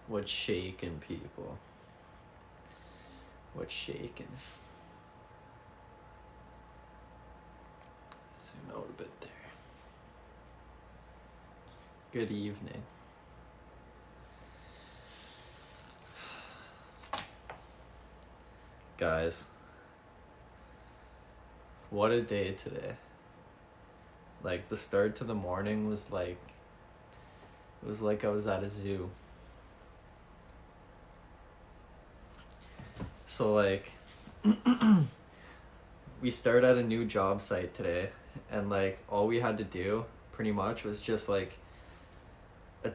What's shaking, people? What's shaking? Zoom out a bit there. Good evening. Guys, what a day today. Like, the start to the morning was like, it was like I was at a zoo. So, like, we start at a new job site today, and, like, all we had to do, pretty much, was just, like, a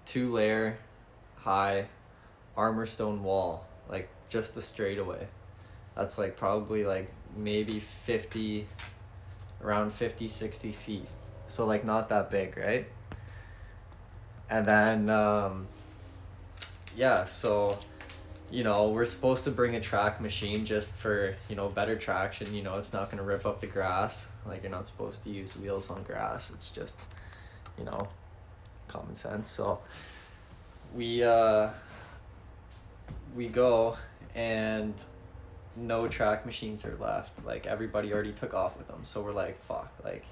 two-layer high armor stone wall, like, just a straightaway. That's, like, probably, like, maybe 50, around 50, 60 feet. So, like, not that big, right? And then, yeah, so, you know, we're supposed to bring a track machine just for, you know, better traction. You know, it's not going to rip up the grass. Like, you're not supposed to use wheels on grass. It's just, you know, common sense. So we go, and no track machines are left. Like, everybody already took off with them. So we're like, fuck, like,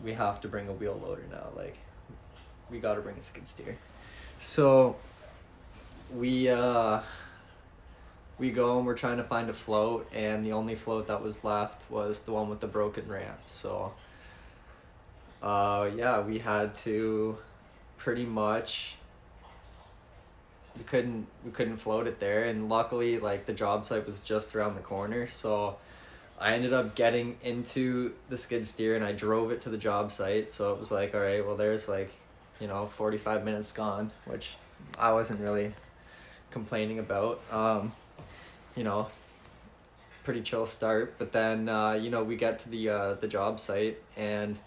we have to bring a wheel loader now. Like, we got to bring a skid steer. So we go, and we're trying to find a float, and the only float that was left was the one with the broken ramp. So yeah, we had to pretty much, we couldn't float it there, and luckily, like, the job site was just around the corner, so I ended up getting into the skid steer and I drove it to the job site. So it was like, all right, well, there's, like, you know, 45 minutes gone, which I wasn't really complaining about. You know, pretty chill start. But then you know, we get to the job site, and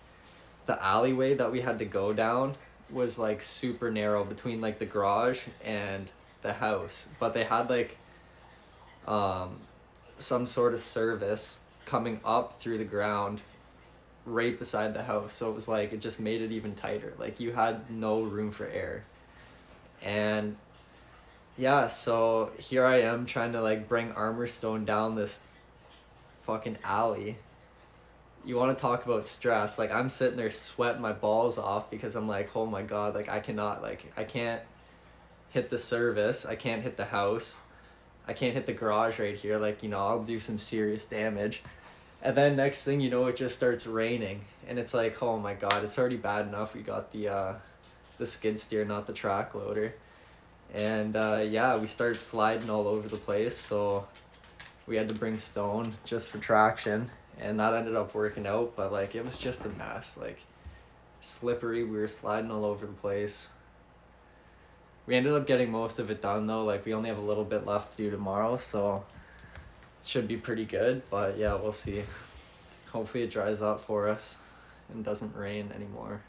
the alleyway that we had to go down was, like, super narrow between, like, the garage and the house. But they had, like, some sort of service coming up through the ground right beside the house. So it was like, it just made it even tighter. Like, you had no room for air. And yeah, so here I am trying to, like, bring armor stone down this fucking alley. You want to talk about stress? Like, I'm sitting there sweating my balls off because I'm like, oh my god, like, I can't hit the service, I can't hit the house, I can't hit the garage right here. Like, you know, I'll do some serious damage. And then next thing you know, it just starts raining, and it's like, oh my god, it's already bad enough we got the skid steer, not the track loader. And yeah, we started sliding all over the place, so we had to bring stone just for traction, and that ended up working out. But, like, it was just a mess, like, slippery. We were sliding all over the place. We ended up getting most of it done, though. Like, we only have a little bit left to do tomorrow, so it should be pretty good. But yeah, we'll see. Hopefully it dries up for us and doesn't rain anymore.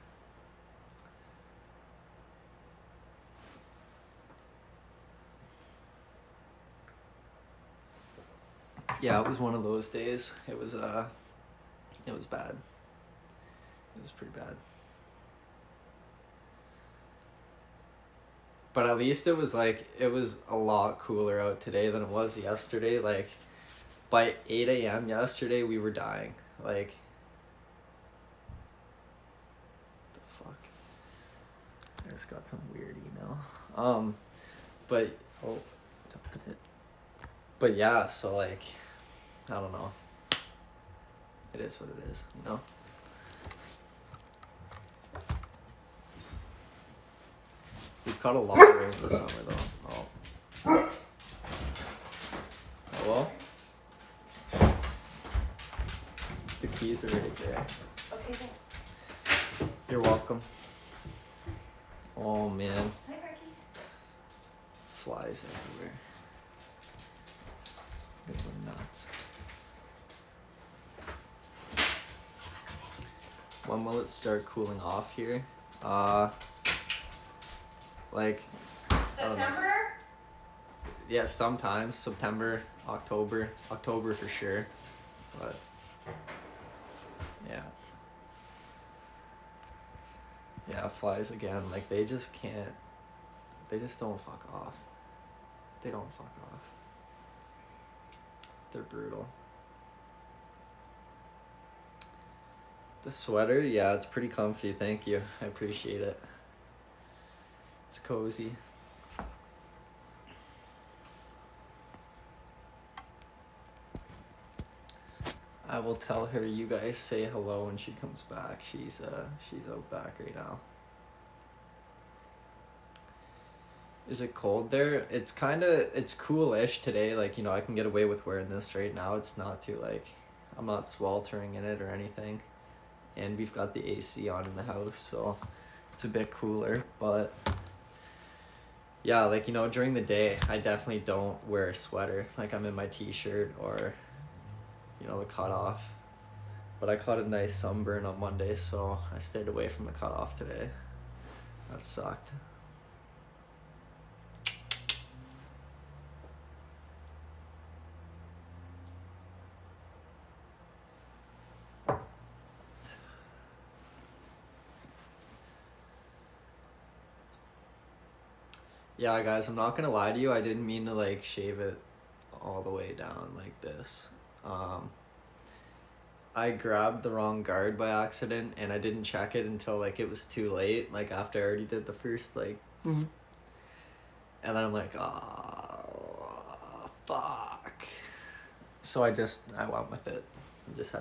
Yeah, it was one of those days. It was bad. It was pretty bad. But at least it was, like, it was a lot cooler out today than it was yesterday. Like, by 8 a.m. yesterday, we were dying. Like, the fuck? I just got some weird email. But, oh, but yeah, so, like, I don't know. It is what it is, you know? We've caught a lot of rain this summer, though. Oh. Hello? The keys are right there. Okay, thanks. You're welcome. Oh, man. Hi, Parky. Flies everywhere. They go nuts. When will it start cooling off here? Like, September? Yeah, sometimes September, October for sure. But yeah. Yeah, flies again. Like, they just can't. They just don't fuck off. They don't fuck off. They're brutal. The sweater, yeah, it's pretty comfy. Thank you. I appreciate it. It's cozy. I will tell her you guys say hello when she comes back. She's out back right now. Is it cold there? It's coolish today. Like, I can get away with wearing this right now. It's not too, like, I'm not sweltering in it or anything. And we've got the AC on in the house, so it's a bit cooler. But yeah, like, during the day, I definitely don't wear a sweater. Like, I'm in my t-shirt or, the cutoff. But I caught a nice sunburn on Monday, so I stayed away from the cutoff today. That sucked. Yeah, guys, I'm not gonna lie to you. I didn't mean to, like, shave it all the way down like this. I grabbed the wrong guard by accident, and I didn't check it until, like, it was too late. Like, after I already did the first, like, and then I'm like, oh, fuck. So I went with it. I just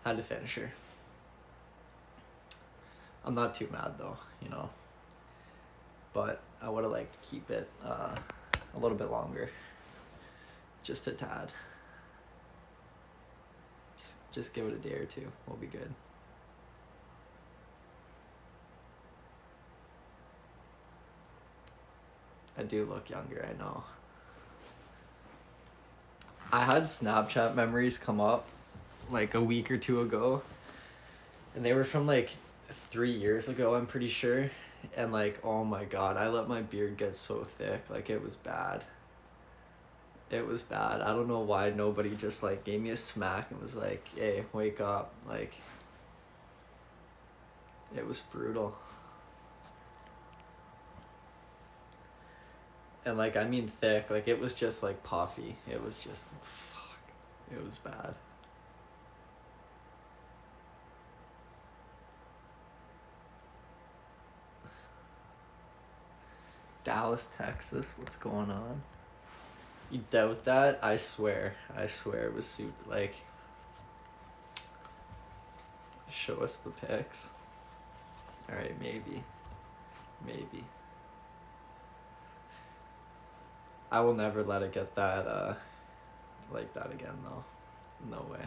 had to finish her. I'm not too mad though, but I would have liked to keep it a little bit longer, just a tad. Just give it a day or two. We'll be good. I do look younger, I know. I had Snapchat memories come up like a week or two ago, and they were from like 3 years ago, I'm pretty sure. And like, oh my god, I let my beard get so thick. Like, it was bad. It was bad. I don't know why nobody just, like, gave me a smack and was like, hey, wake up. Like, it was brutal. And, like, I mean thick. Like, it was just, like, puffy. It was just, fuck. It was bad. Dallas, Texas. What's going on? You doubt that? I swear it was super, like, show us the pics. Alright, maybe. I will never let it get that, like that again, though. No way.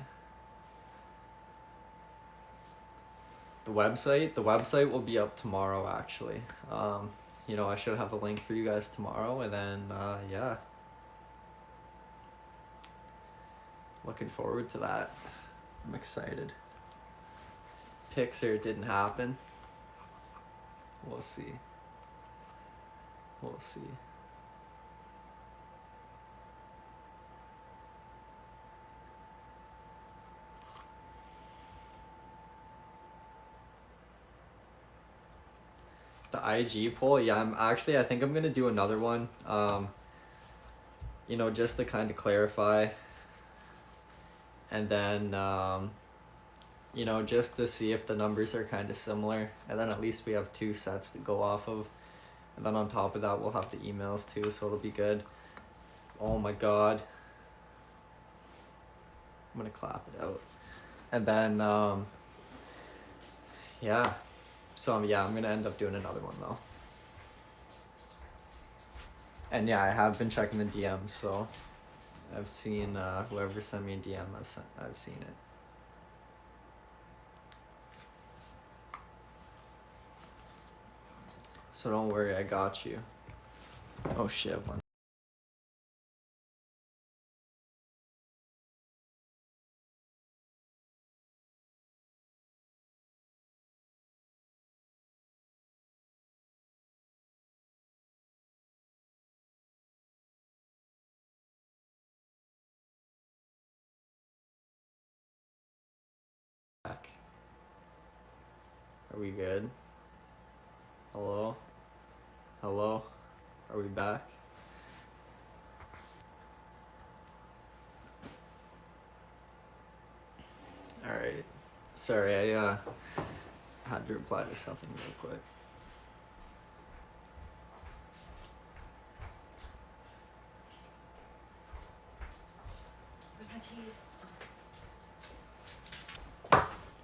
The website will be up tomorrow, actually. I should have a link for you guys tomorrow, and then, yeah. Looking forward to that. I'm excited. Pixar didn't happen. We'll see. The IG poll, yeah, I think I'm gonna do another one. Just to kind of clarify. And then, just to see if the numbers are kind of similar. And then at least we have 2 sets to go off of. And then on top of that, we'll have the emails too, so it'll be good. Oh my god. I'm gonna clap it out. And then, yeah. So, yeah, I'm gonna end up doing another one, though. And yeah, I have been checking the DMs, so I've seen whoever sent me a DM, I've seen it. So don't worry, I got you. Oh shit, one. Back. Are we good? Hello? Hello? Are we back? Alright. Sorry, I had to reply to something real quick. Where's my keys?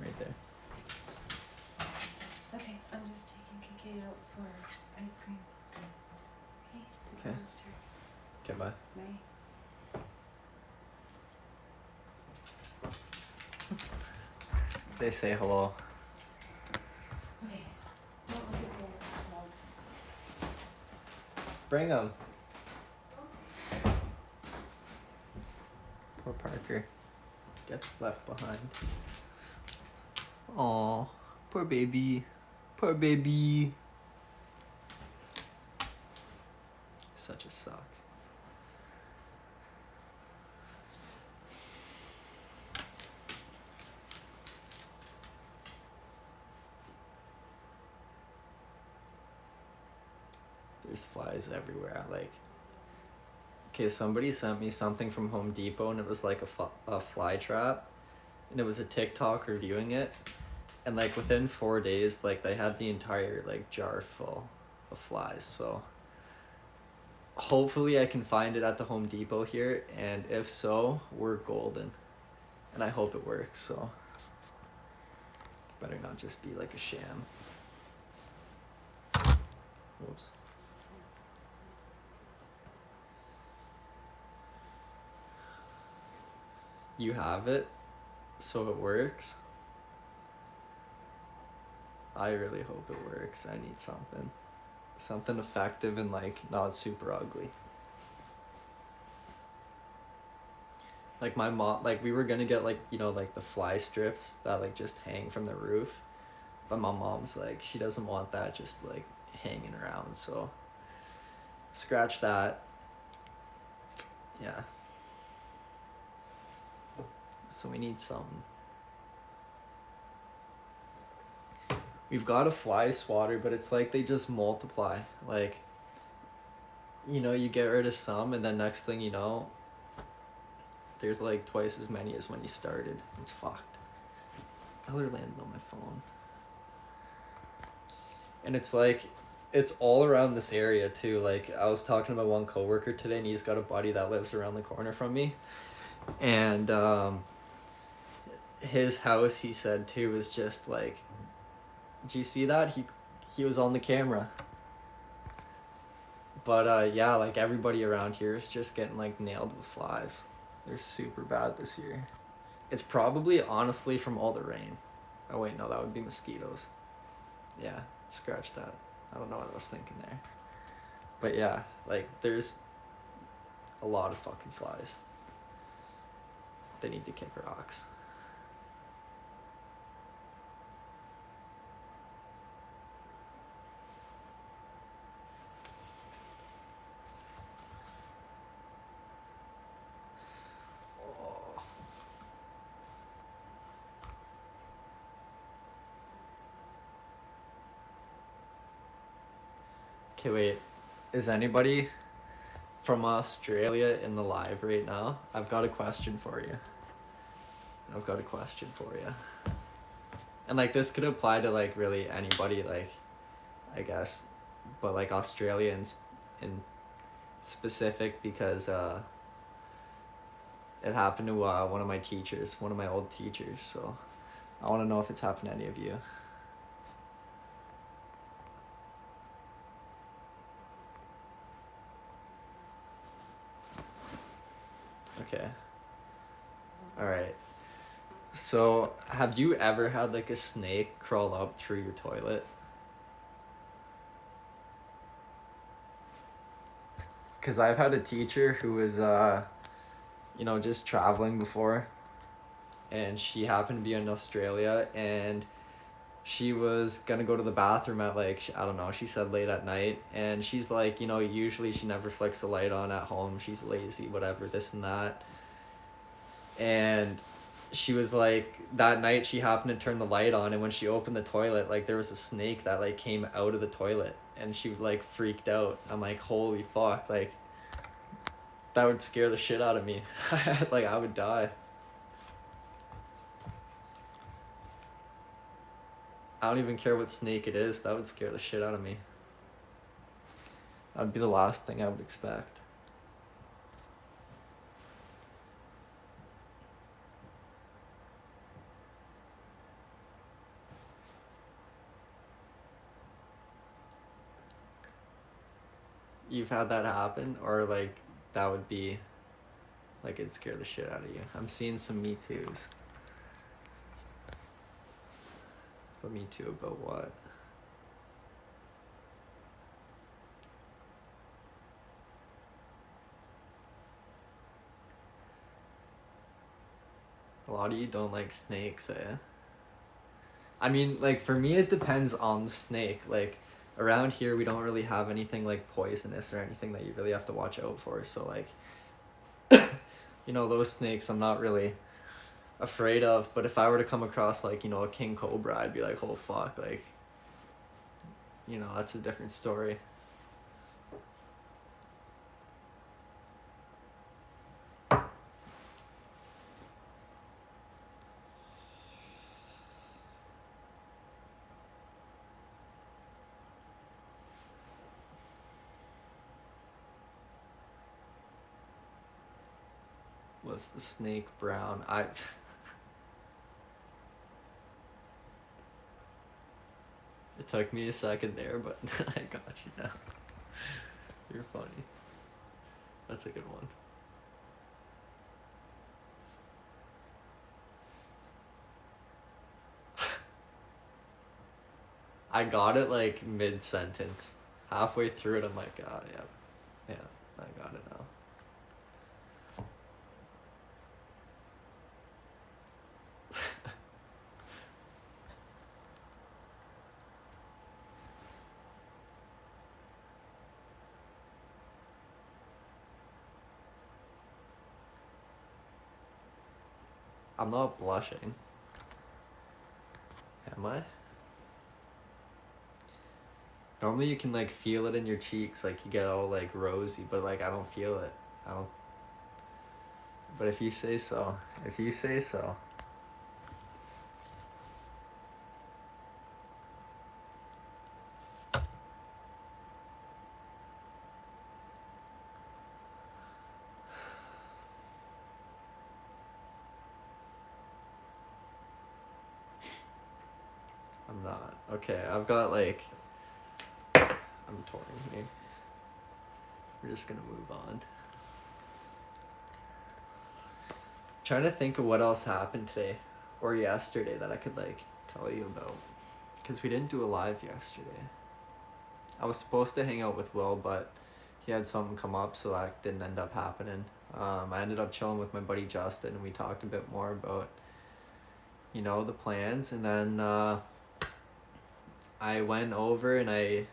Right there. Okay, I'm just taking KK out for ice cream. Okay. Okay. Okay, bye. Bye. They say hello. Okay. Don't look at the log. Bring them. Poor Parker gets left behind. Aw, poor baby. Poor baby. Such a suck. There's flies everywhere. Like, okay, somebody sent me something from Home Depot and it was like a fly trap, and it was a TikTok reviewing it, and like within 4 days, like they had the entire like jar full of flies. So hopefully I can find it at the Home Depot here, and if so, we're golden, and I hope it works. So better not just be like a sham. Whoops. You have it, so it works. I really hope it works. I need something effective and like not super ugly. Like my mom, like we were gonna get like, you know, like the fly strips that like just hang from the roof, but my mom's like, she doesn't want that just like hanging around, so scratch that. Yeah. So we need something. We've got a fly swatter, but it's like they just multiply. Like, you know, you get rid of some, and then next thing you know, there's like twice as many as when you started. It's fucked. Color landed on my phone. And it's like, it's all around this area too. Like, I was talking to my one coworker today, and he's got a buddy that lives around the corner from me. And his house, he said too, was just like, did you see that? He was on the camera. But yeah, like everybody around here is just getting like nailed with flies. They're super bad this year. It's probably honestly from all the rain. Oh wait, no, that would be mosquitoes. Yeah, scratch that. I don't know what I was thinking there. But yeah, like there's a lot of fucking flies. They need to kick rocks. Oh. Okay, wait. Is anybody from Australia in the live right now? I've got a question for you. And like this could apply to like really anybody, like I guess, but like Australians in specific, because it happened to one of my teachers, one of my old teachers. So I want to know if it's happened to any of you. Okay. All right. So, have you ever had like a snake crawl up through your toilet? Because I've had a teacher who was, you know, just traveling before, and she happened to be in Australia, and she was gonna go to the bathroom at like, I don't know, she said late at night, and she's like, you know, usually she never flicks the light on at home, she's lazy, whatever, this and that. And she was like, that night she happened to turn the light on, and when she opened the toilet, like there was a snake that like came out of the toilet, and she like freaked out. I'm like, holy fuck, like that would scare the shit out of me. Like I would die. I don't even care what snake it is, that would scare the shit out of me. That would be the last thing I would expect. You've had that happen, or like that would be like it'd scare the shit out of you? I'm seeing some Me Too's. But Me Too about what? A lot of you don't like snakes, eh? I mean, like, for me, it depends on the snake. Like, around here, we don't really have anything, like, poisonous or anything that you really have to watch out for. So, like, you know, those snakes I'm not really afraid of. But if I were to come across, like, you know, a king cobra, I'd be like, oh, fuck. Like, you know, that's a different story. Was the snake brown? It took me a second there, but I got you now. You're funny. That's a good one. I got it like mid-sentence. Halfway through it, I'm like, oh, yeah, I got it now. I'm not blushing. Am I? Normally you can like feel it in your cheeks, like you get all like rosy, but like I don't feel it. I don't. But if you say so, if you say so. I'm not. Okay, I've got like, I'm torn here. We're just gonna move on. Trying to think of what else happened today or yesterday that I could like tell you about, because we didn't do a live yesterday. I was supposed to hang out with Will, but he had something come up, so that didn't end up happening. I ended up chilling with my buddy Justin, and we talked a bit more about, you know, the plans, and then I went over and I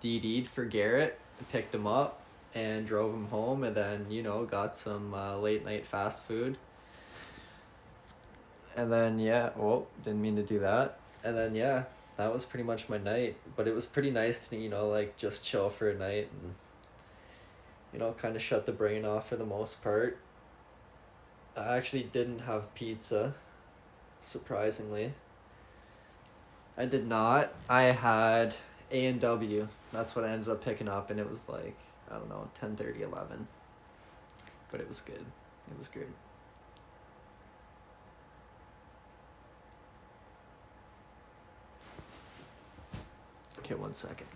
DD'd for Garrett, picked him up, and drove him home, and then, you know, got some late night fast food. And then, yeah, didn't mean to do that. And then, yeah, that was pretty much my night. But it was pretty nice to, you know, like, just chill for a night and, you know, kind of shut the brain off for the most part. I actually didn't have pizza, surprisingly. I did not. I had A&W. That's what I ended up picking up, and it was like, I don't know, 10:30, 11. But it was good. It was good. Okay, 1 second.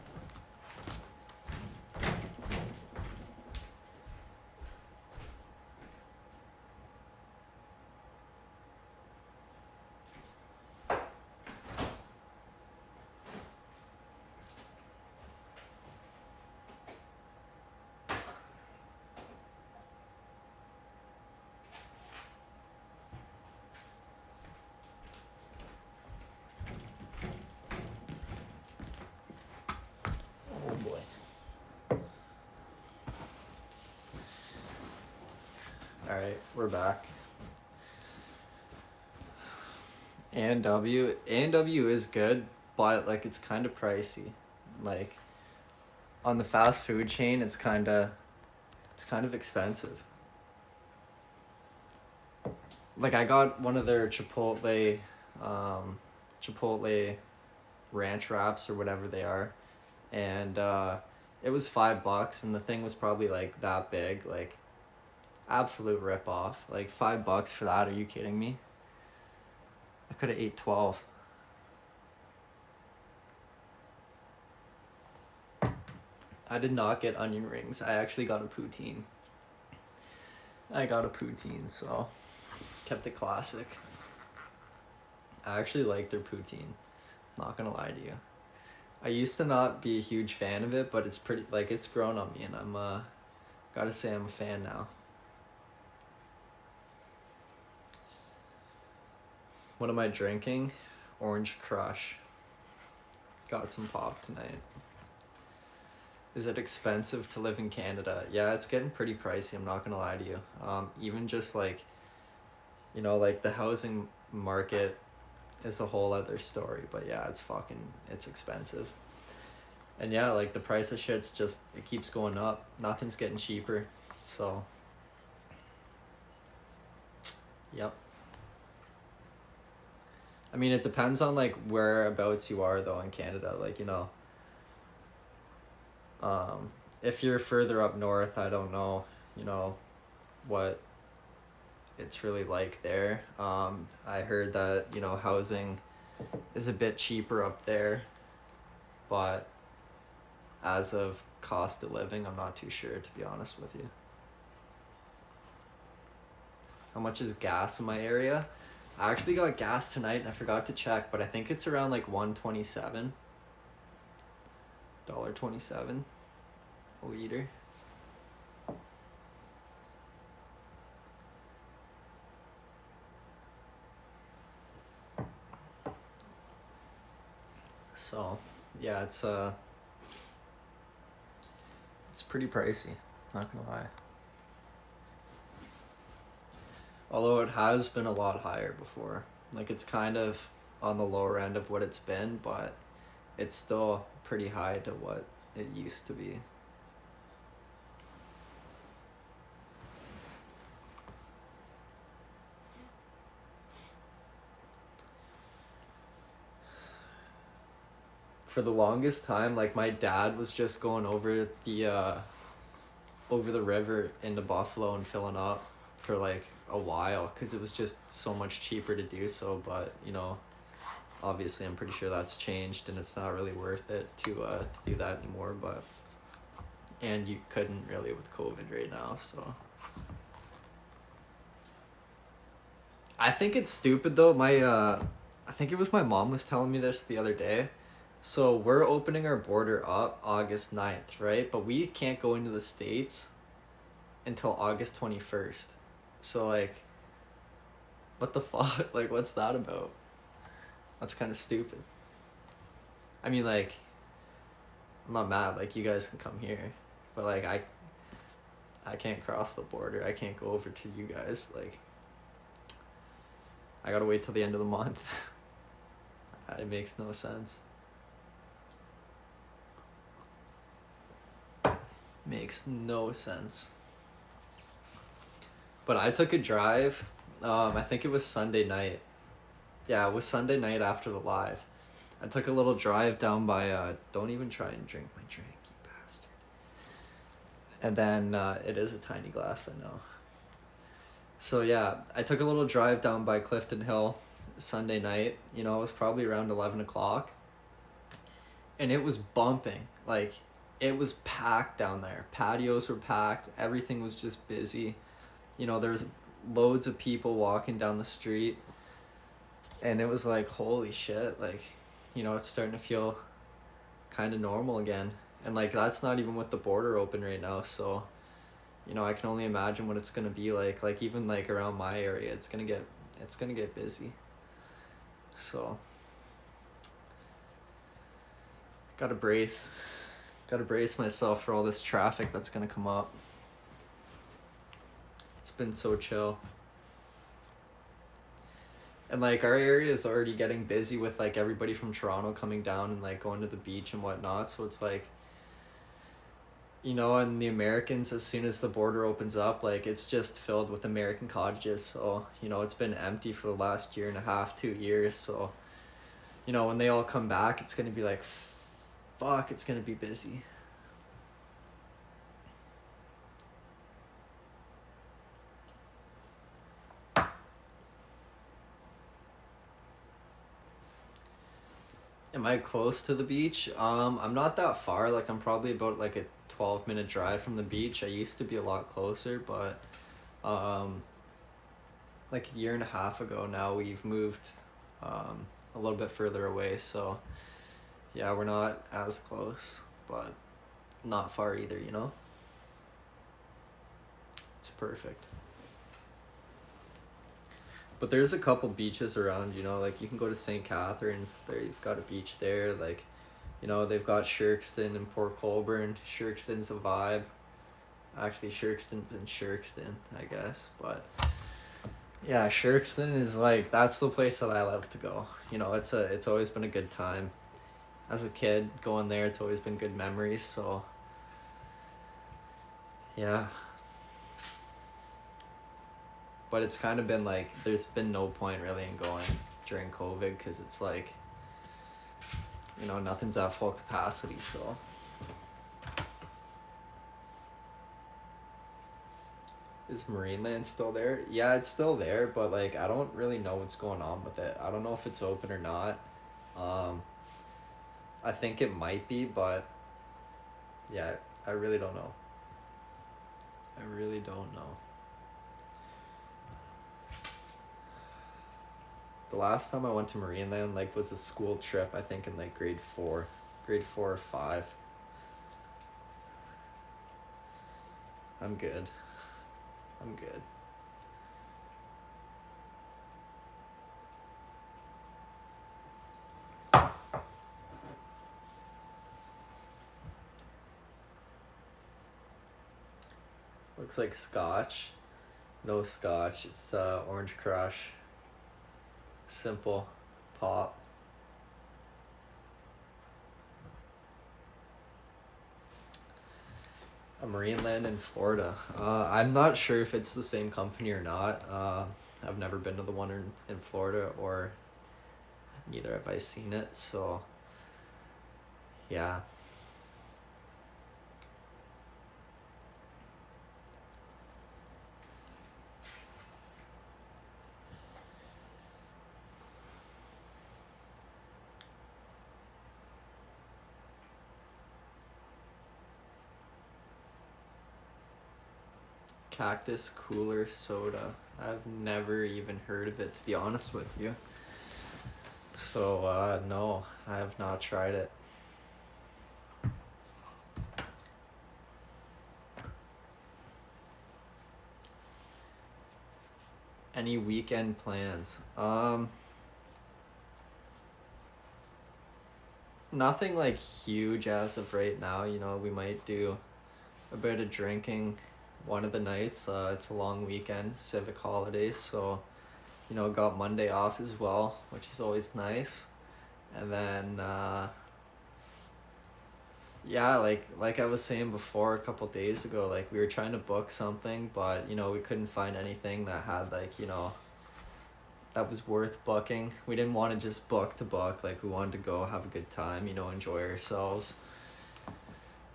Oh boy. Alright, we're back. A&W is good, but like it's kind of pricey. Like on the fast food chain, it's kind of expensive. Like I got one of their Chipotle ranch wraps or whatever they are, and it was $5, and the thing was probably like that big, like absolute rip off. Like $5 for that? Are you kidding me? I could have ate 12. I did not get onion rings. I actually got a poutine. So kept it classic. I actually like their poutine. Not gonna lie to you. I used to not be a huge fan of it, but it's pretty, like, it's grown on me, and I'm gotta say I'm a fan now. What am I drinking? Orange Crush. Got some pop tonight. Is it expensive to live in Canada? Yeah, it's getting pretty pricey, I'm not gonna lie to you. Even just like, like the housing market is a whole other story, but yeah, it's expensive. And yeah, like the price of shit's just, it keeps going up. Nothing's getting cheaper, so. Yep. I mean, it depends on like whereabouts you are though in Canada, like, if you're further up north, I don't know, what it's really like there. I heard that, housing is a bit cheaper up there, but as of cost of living, I'm not too sure, to be honest with you. How much is gas in my area? I actually got gas tonight and I forgot to check, but I think it's around like $1.27 a liter. So yeah, it's pretty pricey, not gonna lie. Although it has been a lot higher before. Like it's kind of on the lower end of what it's been, but it's still pretty high to what it used to be. For the longest time, like my dad was just going over the river into Buffalo and filling up for like a while, because it was just so much cheaper to do so. But obviously I'm pretty sure that's changed and it's not really worth it to do that anymore. But and you couldn't really with COVID right now, so I think it's stupid though. I think it was my mom was telling me this the other day. So we're opening our border up August 9th, right? But we can't go into the States until August 21st. So like, what the fuck? Like, what's that about? That's kind of stupid. I mean, like, I'm not mad. Like, you guys can come here. But like, I can't cross the border. I can't go over to you guys. Like, I gotta wait till the end of the month. It makes no sense. Makes no sense. But I took a drive. I think it was Sunday night. Yeah, it was Sunday night after the live. I took a little drive down by, don't even try and drink my drink, you bastard. And then, it is a tiny glass, I know. So yeah, I took a little drive down by Clifton Hill Sunday night. It was probably around 11 o'clock. And it was bumping. Like, it was packed down there. Patios were packed. Everything was just busy. There's loads of people walking down the street. And it was like, holy shit. Like, it's starting to feel kind of normal again. And like, that's not even with the border open right now. So, I can only imagine what it's going to be like. Like, even like around my area, it's going to get busy. So, gotta brace myself for all this traffic that's gonna come up. It's been so chill. And like our area is already getting busy with like everybody from Toronto coming down and like going to the beach and whatnot. So it's like, you know, and the Americans, as soon as the border opens up, like it's just filled with American cottages. So, you know, it's been empty for the last year and a half, 2 years. So, you know, when they all come back, it's going to be like, fuck, it's going to be busy. Am I close to the beach? I'm not that far. Like I'm probably about like a 12-minute drive from the beach. I used to be a lot closer, but like a year and a half ago now we've moved a little bit further away. So yeah, we're not as close, but not far either, you know? It's perfect. But there's a couple beaches around, you know, like you can go to St. Catharines, there you've got a beach there, like, you know, they've got Shirkston and Port Colborne. Shirkston's a vibe. Actually, Shirkston's in Shirkston, I guess, but yeah, Shirkston is like, that's the place that I love to go. You know, it's always been a good time. As a kid, going there, it's always been good memories, so yeah. But it's kind of been like, there's been no point really in going during COVID because it's like, you know, nothing's at full capacity, so. Is Marineland still there? Yeah, it's still there, but like, I don't really know what's going on with it. I don't know if it's open or not. I think it might be, but yeah, I really don't know. I really don't know. The last time I went to Marineland, like, was a school trip, I think in like grade 4 or 5. I'm good. Looks like scotch. No scotch, it's Orange Crush. Simple pop. A Marineland in Florida. I'm not sure if it's the same company or not. I've never been to the one in Florida, or neither have I seen it, so yeah. Cactus Cooler Soda. I've never even heard of it, to be honest with you. So, no, I have not tried it. Any weekend plans? Nothing like huge as of right now. You know, we might do a bit of drinking one of the nights. It's a long weekend, civic holiday, so you know, got Monday off as well, which is always nice. And then yeah, like I was saying before a couple days ago, like we were trying to book something, but you know, we couldn't find anything that had like, you know, that was worth booking. We didn't want to just book to book, like we wanted to go have a good time, you know, enjoy ourselves.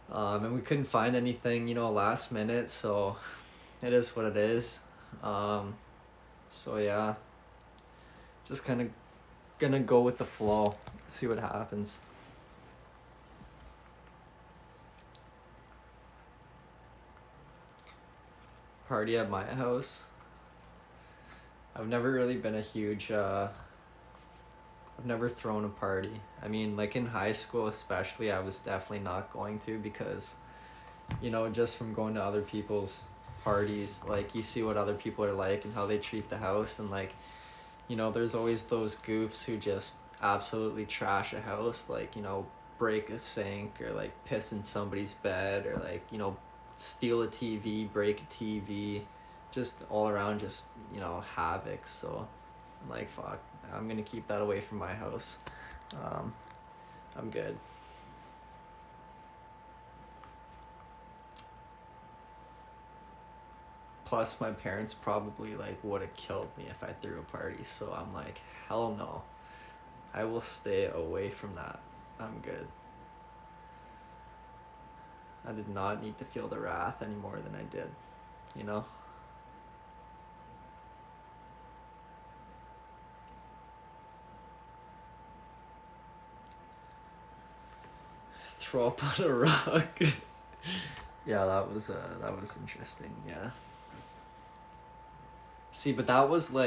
And we couldn't find anything, you know, last minute, so it is what it is. So yeah, just kind of gonna go with the flow, see what happens. Party at my house. I've never really been a huge I've never thrown a party. I mean, like in high school especially, I was definitely not going to, because you know, just from going to other people's parties, like you see what other people are like and how they treat the house, and like, you know, there's always those goofs who just absolutely trash a house, like, you know, break a sink or like piss in somebody's bed, or like, you know, steal a TV, break a TV, just all around, just, you know, havoc. So I'm like, fuck, I'm gonna keep that away from my house. I'm good. Plus, my parents probably like would have killed me if I threw a party. So I'm like, hell no. I will stay away from that. I'm good. I did not need to feel the wrath any more than I did, you know? Throw up on a rock. Yeah, that was interesting, yeah. See, but that was like